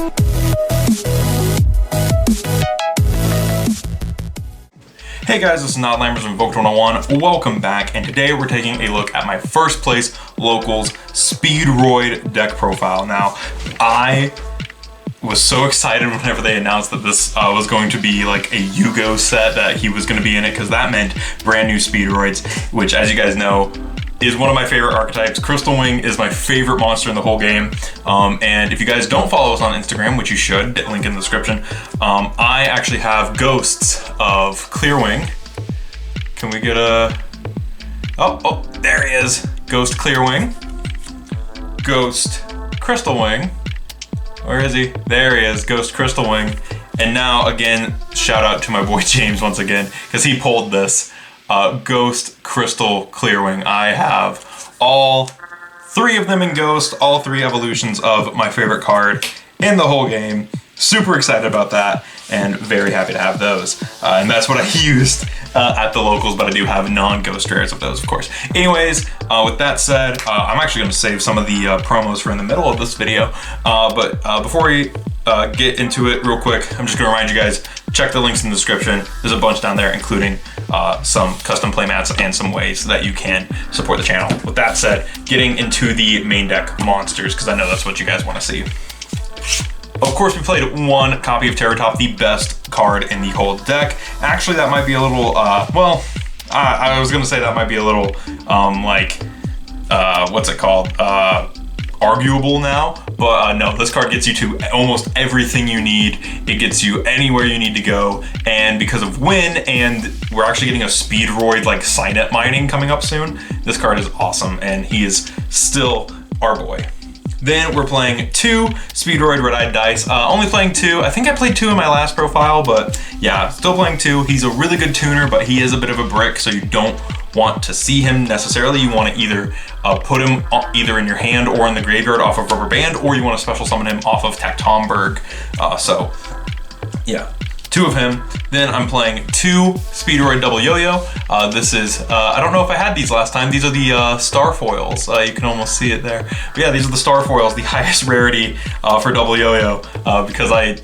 Hey guys, this is Not Lammers from Invoked 101. Welcome back, and today we're taking a look at my first place locals Speedroid deck profile. Now, I was so excited whenever they announced that this was going to be like a Yugo set, that he was going to be in it, because that meant brand new Speedroids, which, as you guys know, is one of my favorite archetypes. Crystal Wing is my favorite monster in the whole game. And if you guys don't follow us on Instagram, which you should, link in the description, I actually have ghosts of Clearwing. Can we get a... Oh, there he is. Ghost Clearwing. Ghost Crystal Wing. Where is he? There he is, Ghost Crystal Wing. And now, again, shout out to my boy James once again, because he pulled this. Ghost Crystal Clearwing. I have all three of them in Ghost, all three evolutions of my favorite card in the whole game. Super excited about that, and very happy to have those. And that's what I used at the locals, but I do have non-Ghost rares of those, of course. Anyways, with that said, I'm actually going to save some of the promos for in the middle of this video. But before we get into it real quick, I'm just going to remind you guys, check the links in the description. There's a bunch down there, including some custom playmats and some ways that you can support the channel. With that said, getting into the main deck monsters, because I know that's what you guys want to see. Of course, we played one copy of Terratop, the best card in the whole deck. Actually, that might be a little, well, I was going to say that might be a little, what's it called? Arguable now, but no, this card gets you to almost everything you need. It gets you anywhere you need to go, and because of Win, and we're actually getting a Speedroid like Signet mining coming up soon, this card is awesome, and he is still our boy. Then we're playing two Speedroid Red-Eyed Dice. Only playing two. I think I played two in my last profile, but yeah, still playing two. He's a really good tuner, but he is a bit of a brick, so you don't want to see him necessarily. You want to either put him either in your hand or in the graveyard off of Rubber Band, or you want to special summon him off of Tactomberg. So yeah, two of him. Then I'm playing two Speedroid Double Yo-Yo. This is, I don't know if I had these last time. These are the Star Foils. You can almost see it there. But yeah, these are the Star Foils, the highest rarity for Double Yo-Yo, because I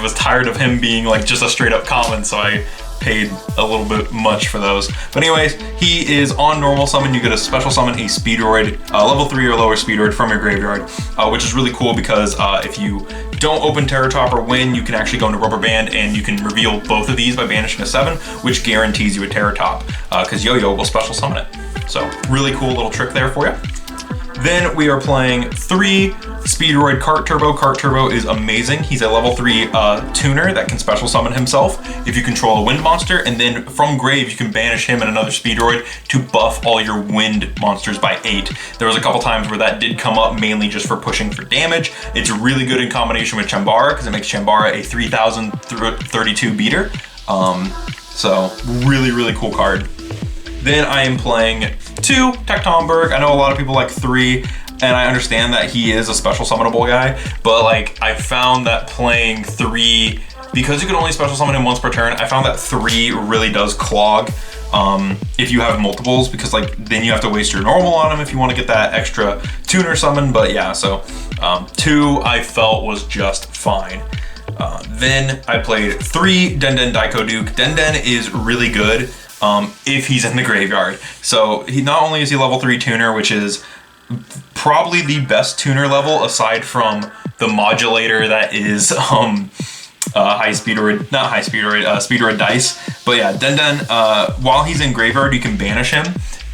was tired of him being like just a straight up common, so I paid a little bit much for those. But anyways, he is on normal summon. You get a special summon a Speedroid, level 3 or lower Speedroid from your graveyard, which is really cool because if you don't open Terratop or Win, you can actually go into Rubber Band and you can reveal both of these by banishing a 7, which guarantees you a Terratop, because Yo-Yo will special summon it. So really cool little trick there for you. Then we are playing three Speedroid Cart Turbo. Cart Turbo is amazing. He's a level 3 tuner that can special summon himself if you control a wind monster, and then from grave you can banish him and another Speedroid to buff all your wind monsters by 8. There was a couple times where that did come up, mainly just for pushing for damage. It's really good in combination with Chambara, because it makes Chambara a 3032 beater. So really, really cool card. Then I am playing two Tactomberg. I know a lot of people like 3, and I understand that he is a special summonable guy, but like I found that playing 3, because you can only special summon him once per turn, I found that 3 really does clog if you have multiples, because like then you have to waste your normal on him if you want to get that extra tuner summon. But yeah, so 2 I felt was just fine. Then I played 3 Den Daiko Duke. Den is really good if he's in the graveyard. So he not only is he level 3 tuner, which is probably the best tuner level aside from the modulator that is Speedroid Dice. But yeah, Den while he's in graveyard, you can banish him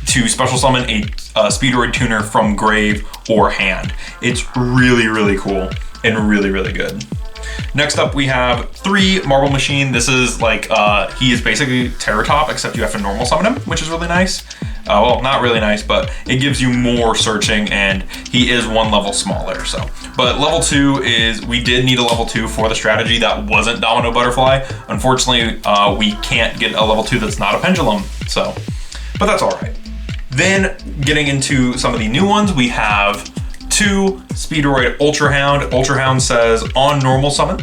to special summon a Speedroid tuner from grave or hand. It's really, really cool and really, really good. Next up, we have 3 Marble Machine. This is like, he is basically Terratop, except you have to normal summon him, which is really nice. Well, not really nice, but it gives you more searching, and he is 1 level smaller. So, but level 2 is, we did need a level 2 for the strategy that wasn't Domino Butterfly. Unfortunately, we can't get a level 2 that's not a Pendulum, so, but that's all right. Then getting into some of the new ones, we have 2 Speedroid Ultra Hound. Ultra Hound says on normal summon,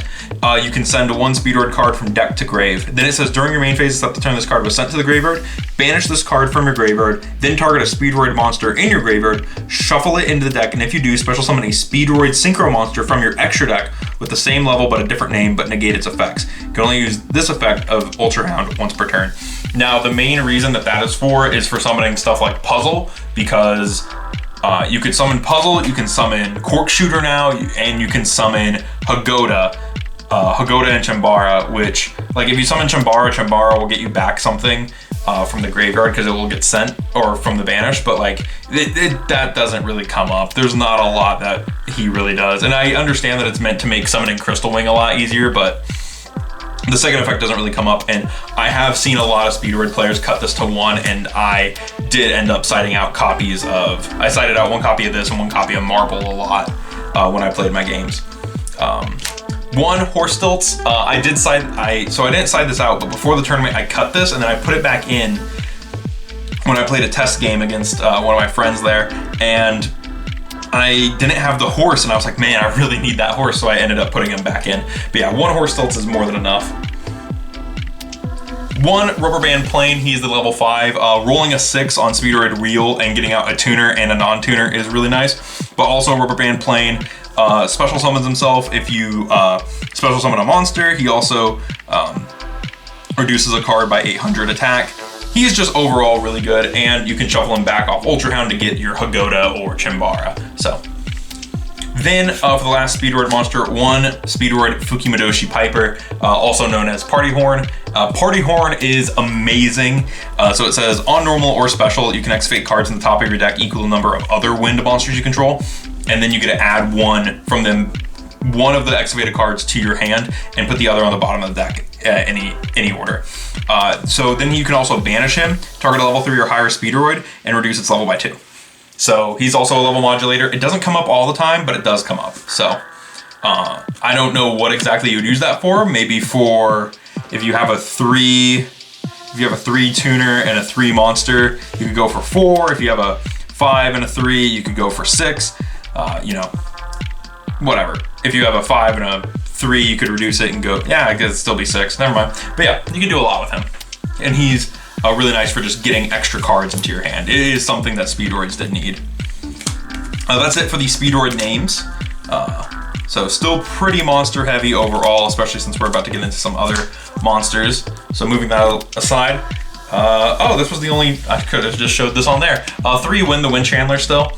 you can send 1 Speedroid card from deck to grave. Then it says during your main phase, except the turn this card was sent to the graveyard, banish this card from your graveyard, then target a Speedroid monster in your graveyard, shuffle it into the deck, and if you do, special summon a Speedroid Synchro monster from your extra deck with the same level but a different name, but negate its effects. You can only use this effect of Ultra Hound once per turn. Now, the main reason that is for summoning stuff like Puzzle, because you could summon Puzzle, you can summon Cork Shooter now, and you can summon Hagoda. Hagoda and Chambara, which, like, if you summon Chambara will get you back something from the graveyard because it will get sent, or from the banish, but like that doesn't really come up. There's not a lot that he really does, and I understand that it's meant to make summoning Crystal Wing a lot easier, but the second effect doesn't really come up, and I have seen a lot of Speedroid players cut this to 1, and I did end up siding out copies of, I sided out 1 copy of this and 1 copy of Marble a lot when I played my games. 1 Horse Stilts, so I didn't side this out, but before the tournament I cut this and then I put it back in when I played a test game against one of my friends there, and I didn't have the horse, and I was like, man, I really need that horse, so I ended up putting him back in. But yeah, 1 Horse Stilts is more than enough. 1 Rubber Band Plane, he's the level 5. Rolling a 6 on Speedroid Wheel and getting out a tuner and a non-tuner is really nice, but also Rubber Band Plane special summons himself. If you special summon a monster, he also reduces a card by 800 attack. He's just overall really good, and you can shuffle him back off Ultra Hound to get your Hagoda or Chambara. So then for the last Speedroid monster, 1 Speedroid Fukimadoshi Piper, also known as Party Horn. Party Horn is amazing. So it says, on normal or special, you can activate cards in the top of your deck equal to the number of other wind monsters you control, and then you get to add 1 from them, 1 of the activated cards to your hand, and put the other on the bottom of the deck, any order. So then you can also banish him, target a level 3 or higher Speedroid, and reduce its level by 2. So he's also a level modulator. It doesn't come up all the time, but it does come up. So I don't know what exactly you would use that for. Maybe for if you have a 3 tuner and a 3 monster, you could go for 4. If you have a 5 and a 3, you could go for 6. You know, whatever. If you have a 5 and a 3, you could reduce it and go, yeah, I guess it'd still be 6. Never mind. But yeah, you can do a lot with him. And he's really nice for just getting extra cards into your hand. It is something that Speedroids did need. That's it for the Speedroid names. So still pretty monster heavy overall, especially since we're about to get into some other monsters. So moving that aside, oh, this was the only, I could have just showed this on there. 3 Win the Wind Chandler still.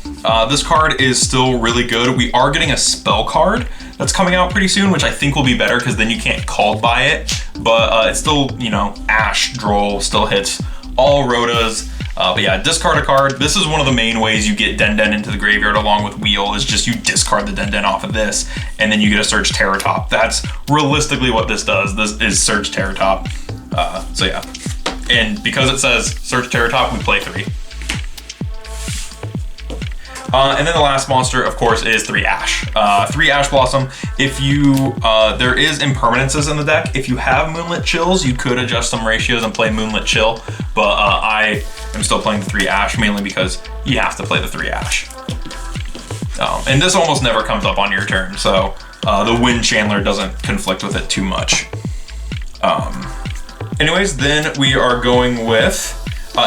This card is still really good. We are getting a spell card that's coming out pretty soon, which I think will be better because then you can't called by it. But it's still, you know, Ash, Droll, still hits all Rotas. But yeah, discard a card. This is one of the main ways you get Den Den into the graveyard along with Wheel, is just you discard the Den Den off of this, and then you get a Search Terror Top. That's realistically what this does. This is Search Terror Top. So yeah. And because it says Search Terror Top, we play 3. And then the last monster, of course, is 3 Ash. 3 Ash Blossom. If you, there is impermanences in the deck. If you have Moonlit Chills, you could adjust some ratios and play Moonlit Chill. But I am still playing the 3 Ash, mainly because you have to play the 3 Ash. And this almost never comes up on your turn, so the Wind Chandler doesn't conflict with it too much. Anyways, then we are going with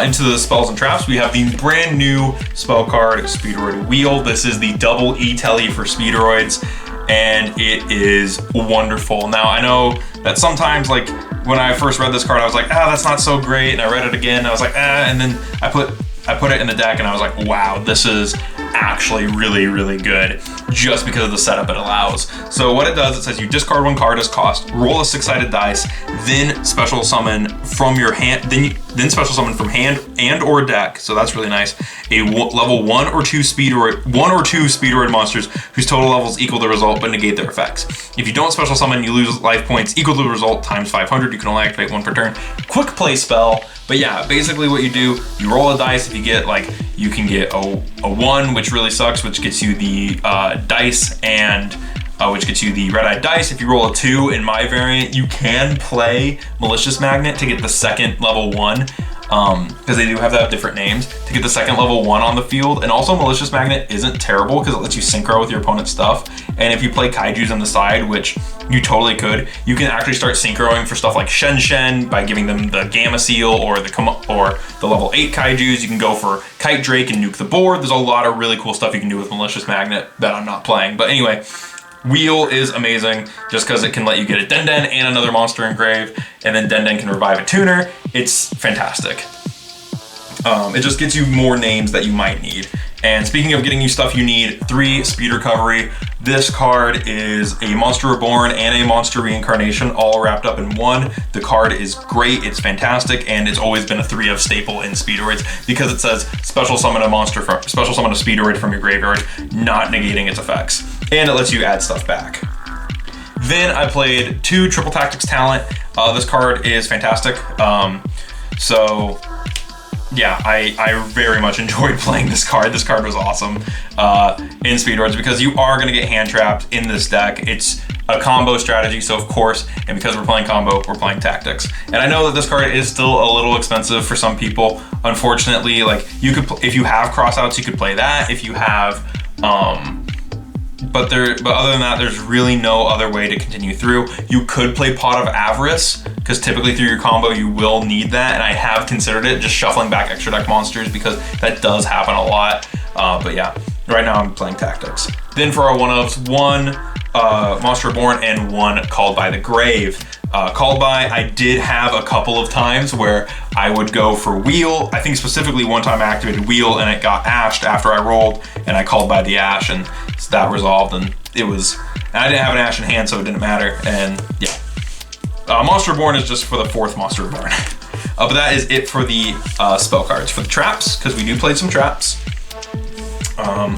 into the spells and traps. We have the brand new spell card, Speedroid Wheel. This is the double E-Telly for Speedroids, and it is wonderful. Now, I know that sometimes, like, when I first read this card, I was like, that's not so great, and I read it again, and I was like, and then I put it in the deck, and I was like, wow, this is actually really, really good, just because of the setup it allows. So what it does, it says you discard 1 card as cost, roll a 6-sided dice, then special summon from your hand, then special summon from hand and or deck, so that's really nice, a level 1 or 2 Speedroid monsters whose total levels equal the result but negate their effects. If you don't special summon, you lose life points equal to the result times 500. You can only activate 1 per turn. Quick play spell. But yeah, basically what you do, you roll a dice. If you get, like, you can get a 1, which really sucks, which gets you the dice, and which gets you the red-eyed dice. If you roll a 2 in my variant, you can play Malicious Magnet to get the second level 1, because they do have to have different names, to get the second level 1 on the field. And also Malicious Magnet isn't terrible because it lets you synchro with your opponent's stuff. And if you play kaijus on the side, which you totally could, you can actually start synchroing for stuff like Shen Shen by giving them the Gamma Seal or the level 8 kaijus. You can go for Kite Drake and nuke the board. There's a lot of really cool stuff you can do with Malicious Magnet that I'm not playing. But anyway, Wheel is amazing just because it can let you get a Den Den and another monster engrave, and then Den Den can revive a tuner. It's fantastic. It just gets you more names that you might need. And speaking of getting you stuff you need, 3 speed recovery. This card is a Monster Reborn and a Monster Reincarnation all wrapped up in one. The card is great, it's fantastic, and it's always been a 3 of staple in Speedroids because it says special summon a Speedroid from your graveyard, not negating its effects. And it lets you add stuff back. Then I played 2 Triple Tactics Talent. This card is fantastic. Yeah, I very much enjoyed playing this card. This card was awesome in Speedroids because you are going to get hand trapped in this deck. It's a combo strategy, so of course, and because we're playing combo, we're playing tactics. And I know that this card is still a little expensive for some people. Unfortunately, like you could, if you have crossouts, you could play that. If you have, but other than that, there's really no other way to continue through. You could play Pot of Avarice, because typically through your combo you will need that, and I have considered it, just shuffling back extra deck monsters, because that does happen a lot. But yeah, right now I'm playing tactics. Then for our one-ofs, 1 Monster Reborn and 1 Called by the Grave. Called by, I did have a couple of times where I would go for Wheel. I think specifically one time I activated Wheel and it got ashed after I rolled, and I called by the ash, and so that resolved, and it was, and I didn't have an ash in hand, so it didn't matter, and yeah. Monster Reborn is just for the 4th Monster Reborn. But that is it for the spell cards. For the traps, because we do play some traps,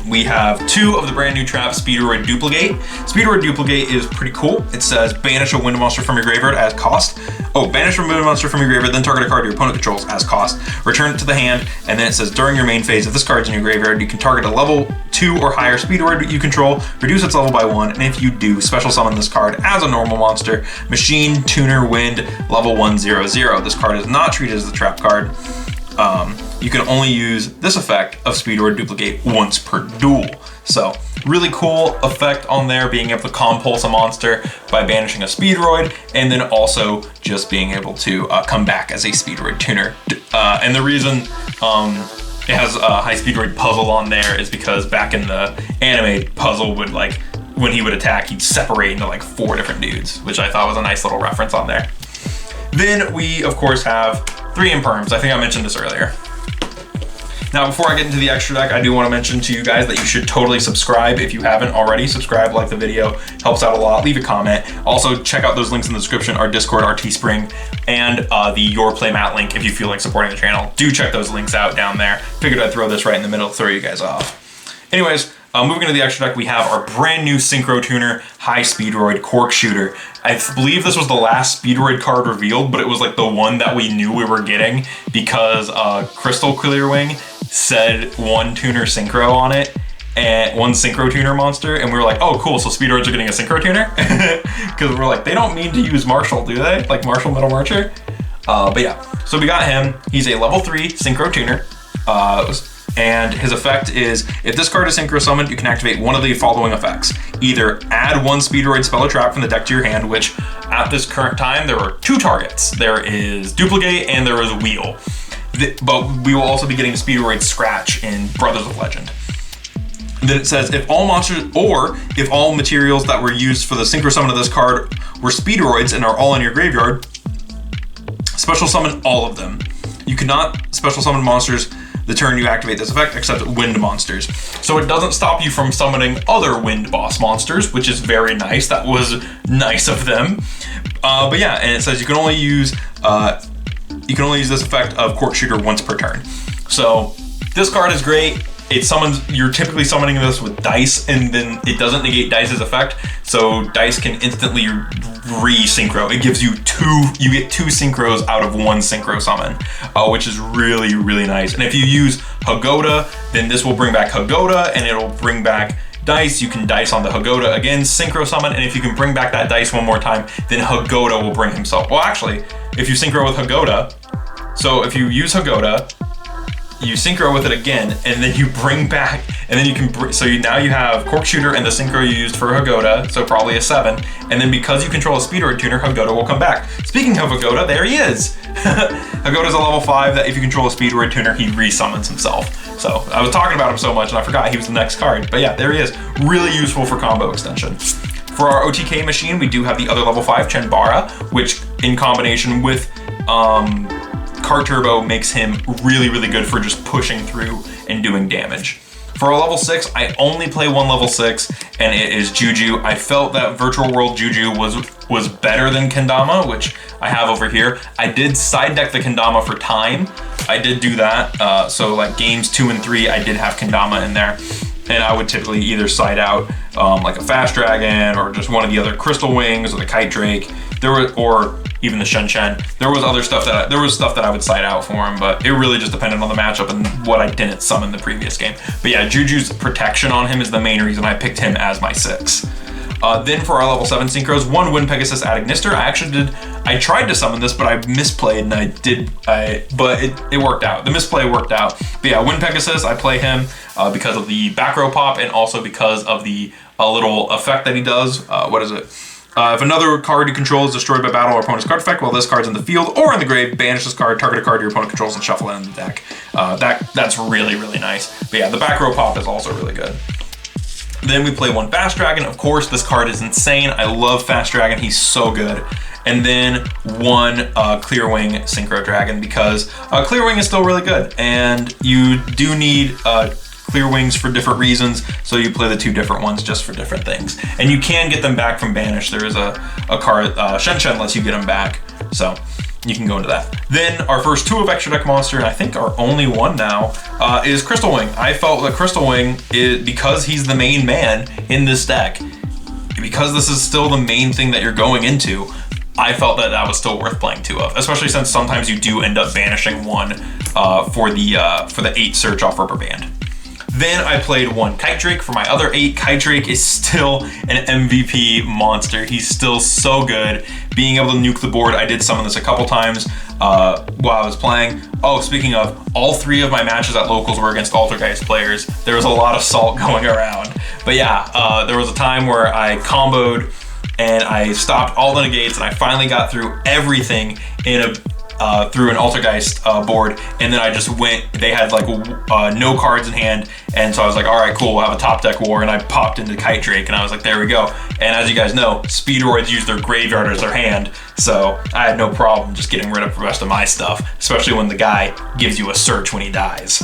we have 2 of the brand new traps, Speedroid Duplicate. Speedroid Duplicate is pretty cool. It says banish a wind monster from your graveyard as cost. Oh, banish a wind monster from your graveyard, then target a card your opponent controls as cost. Return it to the hand, and then it says during your main phase, if this card's in your graveyard, you can target a level 2 or higher Speedroid you control, reduce its level by 1, and if you do, special summon this card as a normal monster. Machine, Tuner, Wind, level 1/0/0. This card is not treated as a trap card. You can only use this effect of Speedroid Duplicate once per duel. So really cool effect on there, being able to compulse a monster by banishing a Speedroid, and then also just being able to come back as a Speedroid tuner. And the reason it has a high Speedroid puzzle on there is because back in the anime, puzzle would, like, when he would attack, he'd separate into like 4 different dudes, which I thought was a nice little reference on there. Then we, of course, have 3 Imperms. I think I mentioned this earlier. Now, before I get into the extra deck, I do want to mention to you guys that you should totally subscribe if you haven't already. Subscribe, like the video, helps out a lot. Leave a comment. Also, check out those links in the description, our Discord, our Teespring, and the Your Playmat link if you feel like supporting the channel. Do check those links out down there. Figured I'd throw this right in the middle to throw you guys off. Anyways, moving into the extra deck, we have our brand new Synchro Tuner, High Speedroid Cork Shooter. I believe this was the last Speedroid card revealed, but it was like the one that we knew we were getting because Crystal Clearwing said 1 Tuner Synchro on it, and 1 Synchro Tuner monster, and we were like, oh cool, so Speedroids are getting a Synchro Tuner? Because we're like, they don't mean to use Marshall, do they? Like Marshall Metal Marcher? But yeah, so we got him. He's a level 3 Synchro Tuner. And his effect is, if this card is Synchro Summoned, you can activate one of the following effects. Either add 1 Speedroid spell or trap from the deck to your hand, which at this current time, there are 2 targets. There is Duplicate and there is Wheel. But we will also be getting Speedroid Scratch in Brothers of Legend. Then it says, if all monsters, or if all materials that were used for the Synchro Summon of this card were Speedroids and are all in your graveyard, special summon all of them. You cannot special summon monsters the turn you activate this effect, except wind monsters. So it doesn't stop you from summoning other wind boss monsters, which is very nice. That was nice of them. But yeah, and it says you can only use this effect of Cork Shooter once per turn. So this card is great. It summons, you're typically summoning this with Dice, and then it doesn't negate Dice's effect, so Dice can instantly re-synchro. It gives you you get 2 synchros out of 1 synchro summon, which is really, really nice. And if you use Hagoda, then this will bring back Hagoda, and it'll bring back Dice. You can Dice on the Hagoda again, synchro summon, and if you can bring back that Dice one more time, then Hagoda will bring himself. Well, actually, if you synchro with Hagoda, so if you use Hagoda, you synchro with it again, and then you bring back, and then you can, now you have Cork Shooter and the synchro you used for Hagoda, so probably a 7, and then because you control a Speedroid tuner, Hagoda will come back. Speaking of Hagoda, there he is! Hagoda's a level 5 that if you control a Speedroid tuner, he resummons himself. So, I was talking about him so much and I forgot he was the next card, but yeah, there he is. Really useful for combo extension. For our OTK machine, we do have the other level 5 Chenbara, which in combination with Cart Turbo makes him really, really good for just pushing through and doing damage. For a level 6, I only play one level 6, and it is Juju. I felt that Virtual World Juju was better than Kendama, which I have over here. I did side deck the Kendama for time. I did do that. So like games 2 and 3, I did have Kendama in there. And I would typically either side out like a Fast Dragon or just one of the other Crystal Wings or the Kite Drake. Or even the Shen Shen. There was stuff that I would side out for him, but it really just depended on the matchup and what I didn't summon the previous game. But yeah, Juju's protection on him is the main reason I picked him as my 6. Then for our level 7 synchros, 1 Wind Pegasus at Ignister. I tried to summon this, but I misplayed, and but it worked out. The misplay worked out. But yeah, Wind Pegasus, I play him because of the back row pop and also because of the little effect that he does. What is it? If another card you control is destroyed by battle or opponent's card effect while this card's in the field or in the grave, banish this card, target a card your opponent controls, and shuffle it in the deck. That's really, really nice. But yeah, the back row pop is also really good. Then we play 1 Fast Dragon. Of course, this card is insane. I love Fast Dragon. He's so good. And then 1 Clear Wing Synchro Dragon, because Clear Wing is still really good. And you do need Clear Wings for different reasons, so you play the 2 different ones just for different things. And you can get them back from Banish. There is a card, Shen Shen lets you get them back. So you can go into that. Then our first 2 of Extra Deck Monster, and I think our only one now, is Crystal Wing. I felt that Crystal Wing, because he's the main man in this deck, because this is still the main thing that you're going into, I felt that was still worth playing 2 of, especially since sometimes you do end up banishing 1 for the 8 search off Rubber Band. Then I played 1 Kite Drake. For my other 8, Kite Drake is still an MVP monster. He's still so good. Being able to nuke the board, I did summon this a couple times while I was playing. Oh, speaking of, all 3 of my matches at locals were against Altergeist players. There was a lot of salt going around. But yeah, there was a time where I comboed and I stopped all the negates and I finally got through everything in through an Altergeist board, and then I just went, they had like no cards in hand, and so I was like, all right, cool, we'll have a top deck war, and I popped into Kite Drake, and I was like, there we go. And as you guys know, Speedroids use their graveyard as their hand, so I had no problem just getting rid of the rest of my stuff, especially when the guy gives you a search when he dies.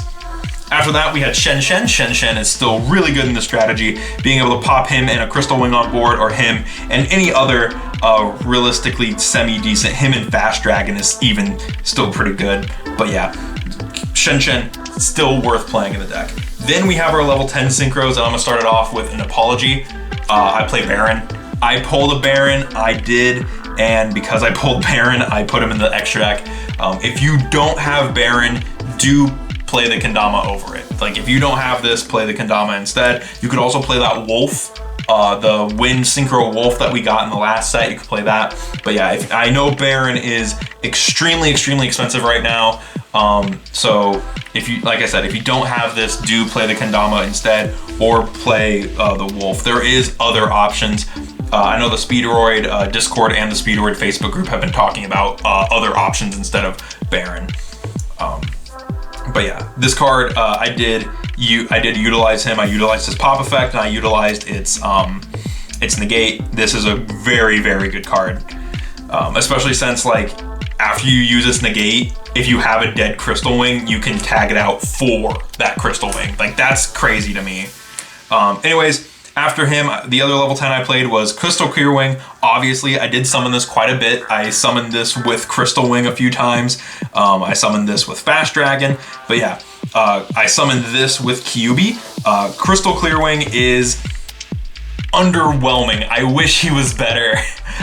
After that, we had Shen Shen. Shen Shen is still really good in the strategy, being able to pop him and a Crystal Wing on board, or him and any other realistically semi-decent. Him and Fast Dragon is even still pretty good. But yeah, Shen Shen, still worth playing in the deck. Then we have our level 10 synchros, and I'm gonna start it off with an apology. I play Baron. I pulled a Baron, I did, and because I pulled Baron, I put him in the extra deck. If you don't have Baron, do play the Kendama over it. Like if you don't have this, play the Kendama instead. You could also play that Wolf, the Wind Synchro Wolf that we got in the last set. You could play that. But yeah, I know Baron is extremely, extremely expensive right now. So if you, like I said, if you don't have this, do play the Kendama instead, or play the Wolf. There is other options. I know the Speedroid Discord and the Speedroid Facebook group have been talking about other options instead of Baron. But yeah, this card, I did utilize him. I utilized his pop effect, and I utilized its negate. This is a very, very good card, especially since like after you use this negate, if you have a dead Crystal Wing, you can tag it out for that Crystal Wing. Like that's crazy to me. Anyways, after him, the other level 10 I played was Crystal Clear Wing. Obviously, I did summon this quite a bit. I summoned this with Crystal Wing a few times. I summoned this with Fast Dragon. But yeah, I summoned this with Kyubi. Crystal Clear Wing is underwhelming. I wish he was better.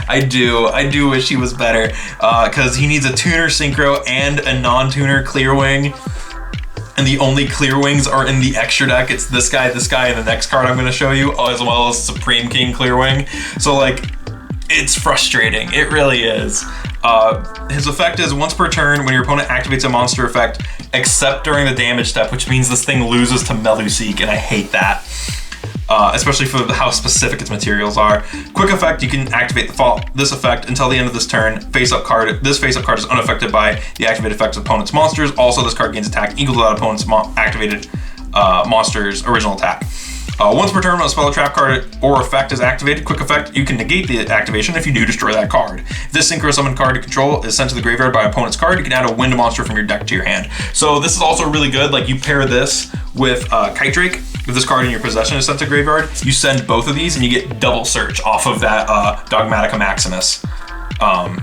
I do wish he was better. Because he needs a tuner Synchro and a non-tuner Clear Wing. And the only Clear Wings are in the extra deck. It's this guy, and the next card I'm going to show you, as well as Supreme King Clear Wing. So like, it's frustrating. It really is. His effect is once per turn, when your opponent activates a monster effect, except during the damage step, which means this thing loses to Meluseek, and I hate that. Especially for how specific its materials are. Quick effect, you can activate this effect until the end of this turn. Face-up card, this face-up card is unaffected by the activated effects of opponent's monsters. Also, this card gains attack equal to that opponent's activated monster's original attack. Once per turn, when a spell, trap card, or effect is activated, quick effect, you can negate the activation if you do destroy that card. If this Synchro summon card you control is sent to the graveyard by opponent's card, you can add a wind monster from your deck to your hand. So this is also really good. Like, you pair this with Kite Drake. If this card in your possession is sent to graveyard, you send both of these and you get double search off of that Dogmatica Maximus.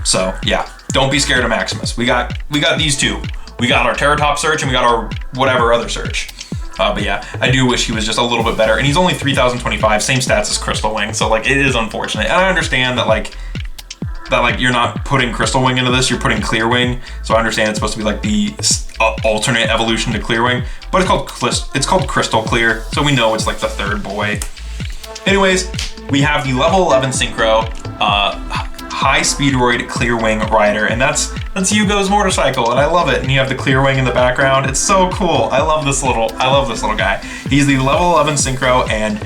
So yeah, don't be scared of Maximus. We got these two. We got our Terratop search and we got our whatever other search. But yeah, I do wish he was just a little bit better. And he's only 3,025, same stats as Crystal Wing. So like, it is unfortunate. And I understand that like you're not putting Crystal Wing into this, you're putting Clear Wing. So I understand it's supposed to be like the alternate evolution to Clear Wing, but it's called Crystal Clear. So we know it's like the third boy. Anyways, we have the level 11 Synchro, high Speedroid Clear Wing Rider, and that's Hugo's motorcycle, and I love it. And you have the Clear Wing in the background. It's so cool. I love this little guy. He's the level 11 Synchro, and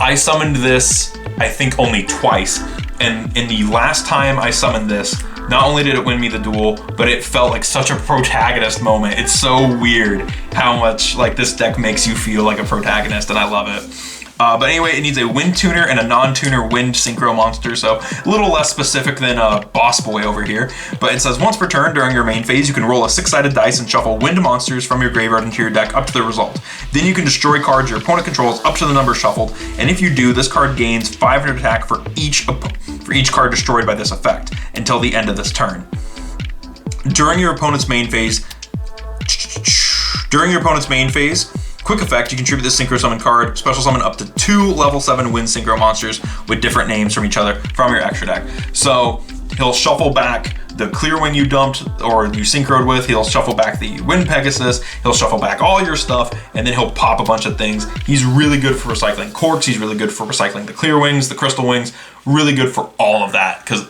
I summoned this I think only twice. And in the last time I summoned this, not only did it win me the duel, but it felt like such a protagonist moment. It's so weird how much like this deck makes you feel like a protagonist, and I love it. But anyway, it needs a wind tuner and a non-tuner wind synchro monster, so a little less specific than Boss Boy over here. But it says once per turn during your main phase, you can roll a 6-sided dice and shuffle wind monsters from your graveyard into your deck up to the result. Then you can destroy cards your opponent controls up to the number shuffled, and if you do, this card gains 500 attack for each card destroyed by this effect until the end of this turn. During your opponent's main phase, quick effect, you contribute this Synchro Summon card, special summon up to 2 level 7 Wind Synchro monsters with different names from each other from your extra deck. So he'll shuffle back the Clear Wing you dumped or you synchroed with, he'll shuffle back the Wind Pegasus, he'll shuffle back all your stuff, and then he'll pop a bunch of things. He's really good for recycling Corks, he's really good for recycling the Clear Wings, the Crystal Wings, really good for all of that, because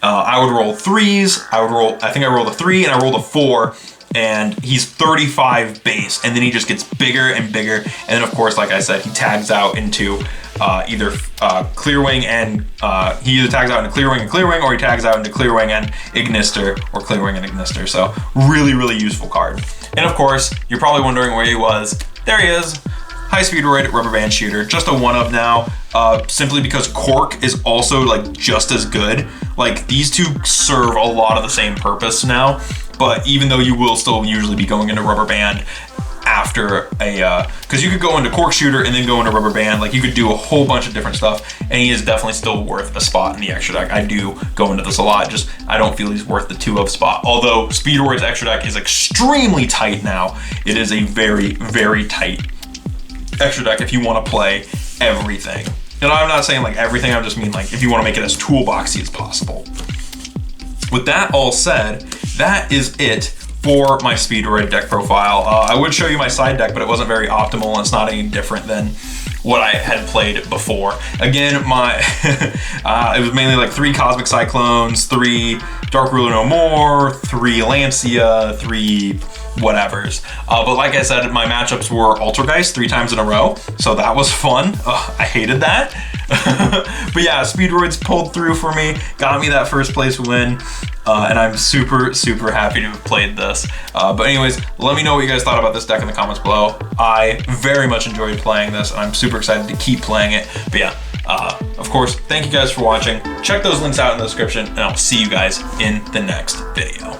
I would roll 3s, I think I rolled a 3 and I rolled a 4, and he's 35 base, and then he just gets bigger and bigger, and then of course, like I said, he tags out into either Clear Wing and he either tags out into Clear Wing and Clear Wing, or he tags out into Clear Wing and Ignister, or Clear Wing and Ignister. So really, really useful card. And of course, you're probably wondering where he was. There he is. High Speedroid Rubber Band Shooter, just a 1-of now, simply because Cork is also like just as good. Like, these two serve a lot of the same purpose now, but even though you will still usually be going into Rubber Band after a, because you could go into Cork Shooter and then go into Rubber Band, like you could do a whole bunch of different stuff, and he is definitely still worth a spot in the extra deck. I do go into this a lot, just I don't feel he's worth the 2-of spot. Although Speedroid's extra deck is extremely tight now. It is a very, very tight extra deck if you want to play everything. And I'm not saying like everything, I just mean like if you want to make it as toolboxy as possible. With that all said, that is it for my Speedroid deck profile. I would show you my side deck, but it wasn't very optimal, and it's not any different than what I had played before. Again, my it was mainly like 3 Cosmic Cyclones, 3 Dark Ruler No More, 3 Lancia, 3 whatevers. But like I said, my matchups were Altergeist 3 times in a row, so that was fun. I hated that. But yeah, Speedroids pulled through for me, got me that first place win, and I'm super, super happy to have played this. But anyways, let me know what you guys thought about this deck in the comments below. I very much enjoyed playing this, and I'm super excited to keep playing it. But yeah, of course, thank you guys for watching. Check those links out in the description, and I'll see you guys in the next video.